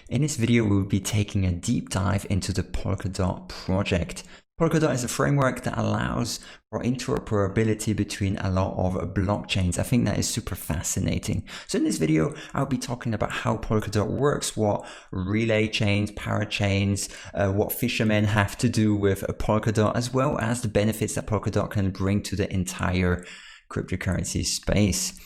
In this video, we'll be taking a deep dive into the Polkadot project. Polkadot is a framework that allows for interoperability between a lot of blockchains. I think that is super fascinating. So in this video, I'll be talking about how Polkadot works, what relay chains, parachains, what fishermen have to do with Polkadot, as well as the benefits that Polkadot can bring to the entire cryptocurrency space.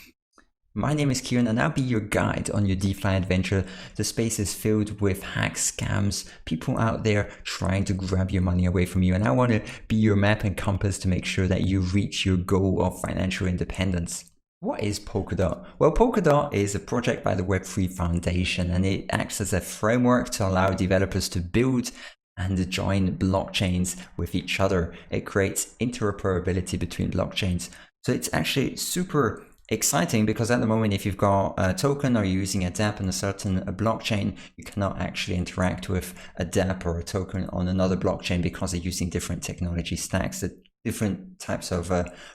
My name is Kierin and I'll be your guide on your DeFi adventure. The space is filled with hacks, scams, people out there trying to grab your money away from you, and I want to be your map and compass to make sure that you reach your goal of financial independence. What is Polkadot? Well, Polkadot is a project by the Web3 Foundation, and it acts as a framework to allow developers to build and join blockchains with each other. It creates interoperability between blockchains. So it's actually super exciting because at the moment, if you've got a token or you're using a dApp on a certain blockchain, you cannot actually interact with a dApp or a token on another blockchain because they're using different technology stacks. The different types of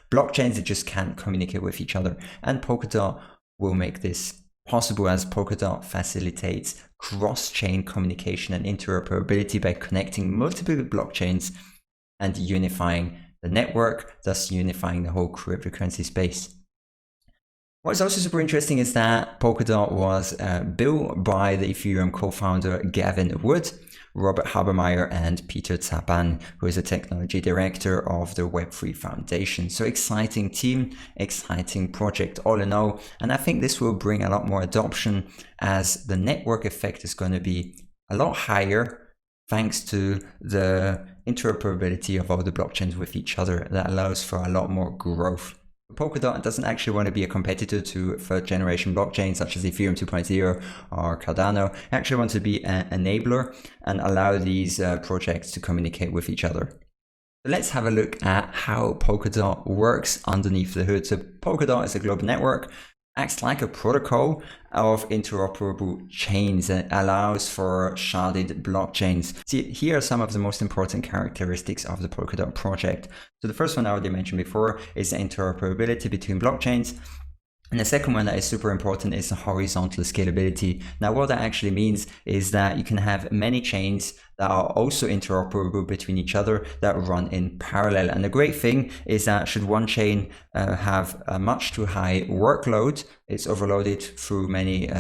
blockchains that just can't communicate with each other. And Polkadot will make this possible, as Polkadot facilitates cross-chain communication and interoperability by connecting multiple blockchains and unifying the network, thus unifying the whole cryptocurrency space. What's also super interesting is that Polkadot was built by the Ethereum co-founder Gavin Wood, Robert Habermeyer, and Peter Taban, who is a technology director of the Web3 Foundation. So exciting team, exciting project all in all. And I think this will bring a lot more adoption, as the network effect is going to be a lot higher thanks to the interoperability of all the blockchains with each other. That allows for a lot more growth. Polkadot doesn't actually want to be a competitor to third generation blockchains such as Ethereum 2.0 or Cardano. It actually wants to be an enabler and allow these projects to communicate with each other. So let's have a look at how Polkadot works underneath the hood. So Polkadot is a global network, acts like a protocol of interoperable chains and allows for sharded blockchains. See, here are some of the most important characteristics of the Polkadot project. So the first one I already mentioned before is the interoperability between blockchains. And the second one that is super important is the horizontal scalability. Now, what that actually means is that you can have many chains that are also interoperable between each other that run in parallel. And the great thing is that should one chain have a much too high workload, it's overloaded through many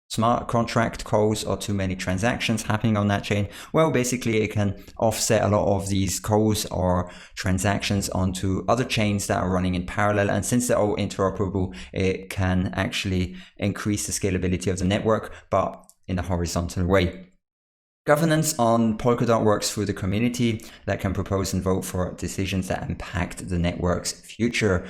smart contract calls or too many transactions happening on that chain, well, basically it can offset a lot of these calls or transactions onto other chains that are running in parallel. And since they're all interoperable, it can actually increase the scalability of the network, but in a horizontal way. Governance on Polkadot works through the community that can propose and vote for decisions that impact the network's future.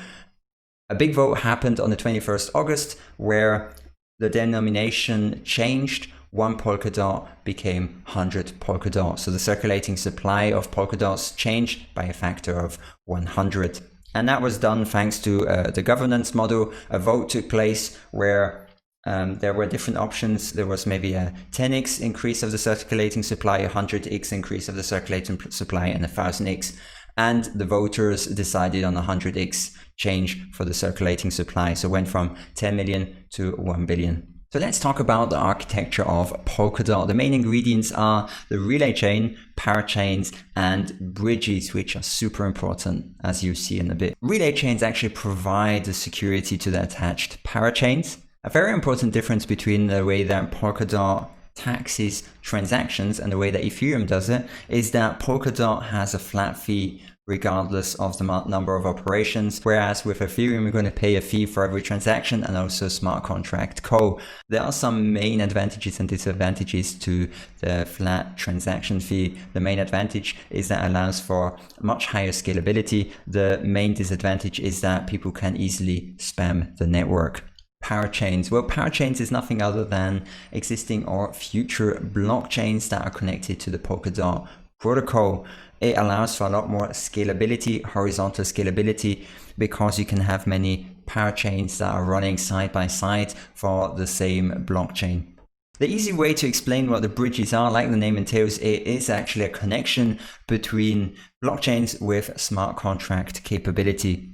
A big vote happened on the 21st August where the denomination changed. 1 Polkadot became 100 Polkadot. So the circulating supply of Polkadots changed by a factor of 100. And that was done thanks to the governance model. A vote took place where there were different options. There was maybe a 10x increase of the circulating supply, a 100x increase of the circulating supply, and a 1000x. And the voters decided on a 100x change for the circulating supply. So went from 10 million to 1 billion. So let's talk about the architecture of Polkadot. The main ingredients are the relay chain, parachains, and bridges, which are super important, as you see in a bit. Relay chains actually provide the security to the attached parachains. A very important difference between the way that Polkadot taxes transactions and the way that Ethereum does it is that Polkadot has a flat fee regardless of the number of operations, whereas with Ethereum you're going to pay a fee for every transaction and also smart contract call. There are some main advantages and disadvantages to the flat transaction fee. The main advantage is that it allows for much higher scalability. The main disadvantage is that people can easily spam the network. Parachains. Well, parachains is nothing other than existing or future blockchains that are connected to the Polkadot protocol. It allows for a lot more scalability, horizontal scalability, because you can have many parachains that are running side by side for the same blockchain. The easy way to explain what the bridges are, like the name entails, it is actually a connection between blockchains with smart contract capability.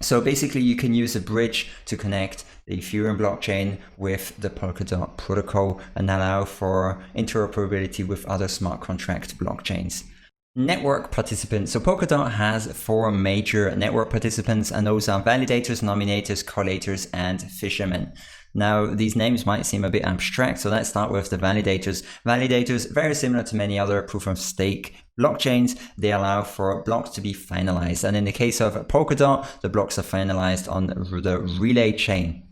So basically you can use a bridge to connect the Ethereum blockchain with the Polkadot protocol and allow for interoperability with other smart contract blockchains. Network participants. So Polkadot has 4 major network participants, and those are validators, nominators, collators, and fishermen. Now, these names might seem a bit abstract, so let's start with the validators. Validators, very similar to many other proof-of-stake blockchains, they allow for blocks to be finalized. And in the case of Polkadot, the blocks are finalized on the relay chain.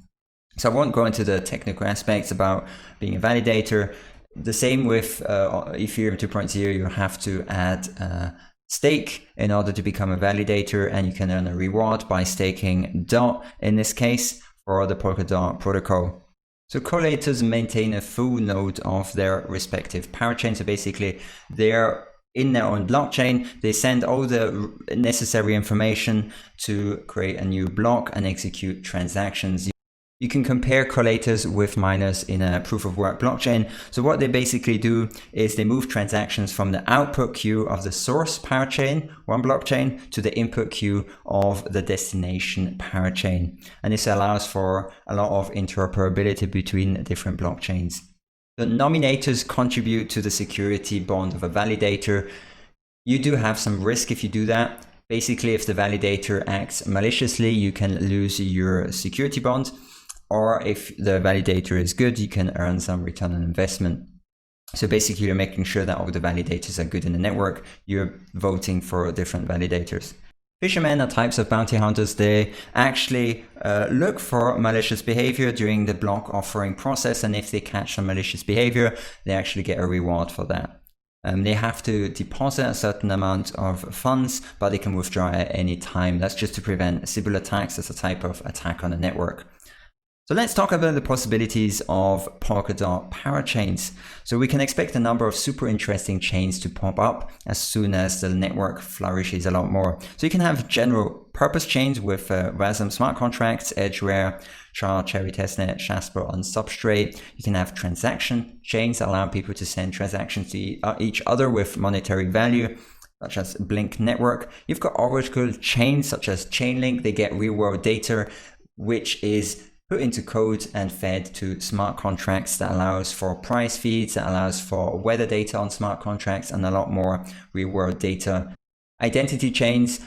So I won't go into the technical aspects about being a validator. The same with Ethereum 2.0, you have to add stake in order to become a validator, and you can earn a reward by staking DOT in this case for the Polkadot protocol. So collators maintain a full node of their respective parachain. So basically they're in their own blockchain, they send all the necessary information to create a new block and execute transactions. You can compare collators with miners in a proof-of-work blockchain. So what they basically do is they move transactions from the output queue of the source parachain, one blockchain, to the input queue of the destination parachain. And this allows for a lot of interoperability between different blockchains. The nominators contribute to the security bond of a validator. You do have some risk if you do that. Basically, if the validator acts maliciously, you can lose your security bond. Or if the validator is good, you can earn some return on investment. So basically, you're making sure that all the validators are good in the network. You're voting for different validators. Fishermen are types of bounty hunters. They actually look for malicious behavior during the block offering process. And if they catch some malicious behavior, they actually get a reward for that. They have to deposit a certain amount of funds, but they can withdraw at any time. That's just to prevent Sybil attacks as a type of attack on the network. So let's talk about the possibilities of Polkadot parachains. So we can expect a number of super interesting chains to pop up as soon as the network flourishes a lot more. So you can have general purpose chains with Wasm smart contracts, Edgeware, Shard, Cherry Testnet, Shasper on Substrate. You can have transaction chains that allow people to send transactions to each other with monetary value, such as Blink Network. You've got Oracle chains such as Chainlink. They get real world data, which is put into code and fed to smart contracts that allows for price feeds, that allows for weather data on smart contracts, and a lot more real world data. Identity chains,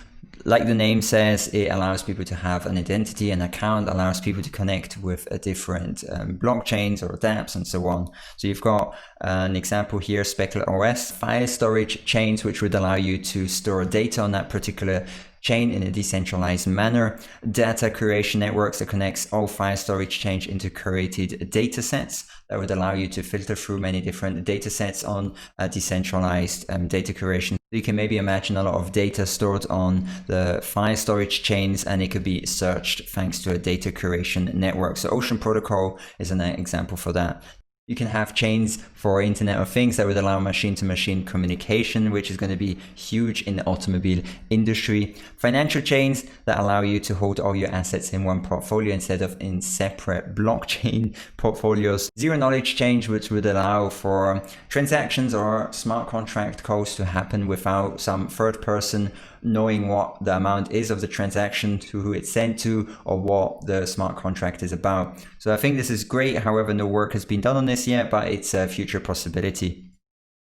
like the name says, it allows people to have an identity, an account, allows people to connect with different blockchains or dApps and so on. So you've got an example here, Speckle OS, file storage chains, which would allow you to store data on that particular chain in a decentralized manner. Data curation networks that connects all file storage chains into curated data sets that would allow you to filter through many different data sets on a decentralized data curation. You can maybe imagine a lot of data stored on the file storage chains, and it could be searched thanks to a data curation network. So Ocean Protocol is an example for that. You can have chains for Internet of Things that would allow machine-to-machine communication, which is going to be huge in the automobile industry. Financial chains that allow you to hold all your assets in one portfolio instead of in separate blockchain portfolios. Zero-knowledge chains, which would allow for transactions or smart contract calls to happen without some third person knowing what the amount is of the transaction, to who it's sent to, or what the smart contract is about. So I think this is great. However, no work has been done on this yet, but it's a future possibility.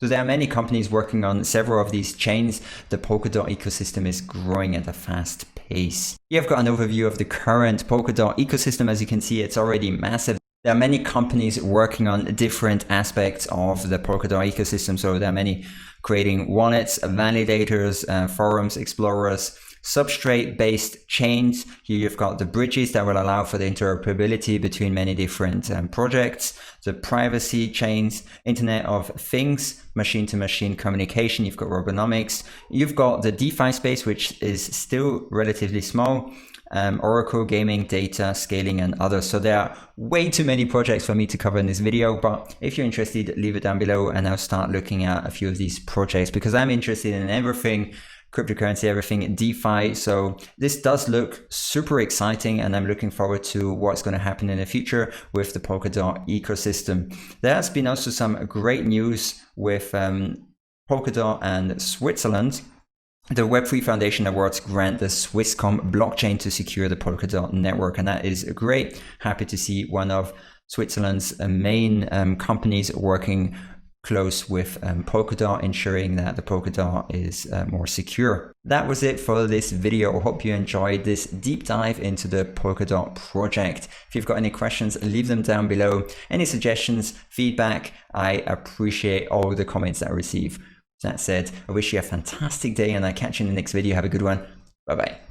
So there are many companies working on several of these chains. The Polkadot ecosystem is growing at a fast pace. Here I've got an overview of the current Polkadot ecosystem. As you can see, it's already massive. There are many companies working on different aspects of the Polkadot ecosystem. So there are many creating wallets, validators, forums, explorers, substrate-based chains. Here you've got the bridges that will allow for the interoperability between many different projects, the privacy chains, Internet of Things, machine-to-machine communication. You've got Robonomics. You've got the DeFi space, which is still relatively small. Oracle, gaming, data, scaling, and others. So there are way too many projects for me to cover in this video, but if you're interested, leave it down below and I'll start looking at a few of these projects because I'm interested in everything cryptocurrency, everything DeFi. So this does look super exciting and I'm looking forward to what's going to happen in the future with the Polkadot ecosystem. There has been also some great news with Polkadot and Switzerland. the Web3 Foundation Awards grant the Swisscom blockchain to secure the Polkadot network, and that is great. Happy to see one of Switzerland's main companies working close with Polkadot, ensuring that the Polkadot is more secure. That was it for this video. Hope you enjoyed this deep dive into the Polkadot project. If you've got any questions, leave them down below. Any suggestions, feedback, I appreciate all the comments that I receive. That said, I wish you a fantastic day and I'll catch you in the next video. Have a good one. Bye bye.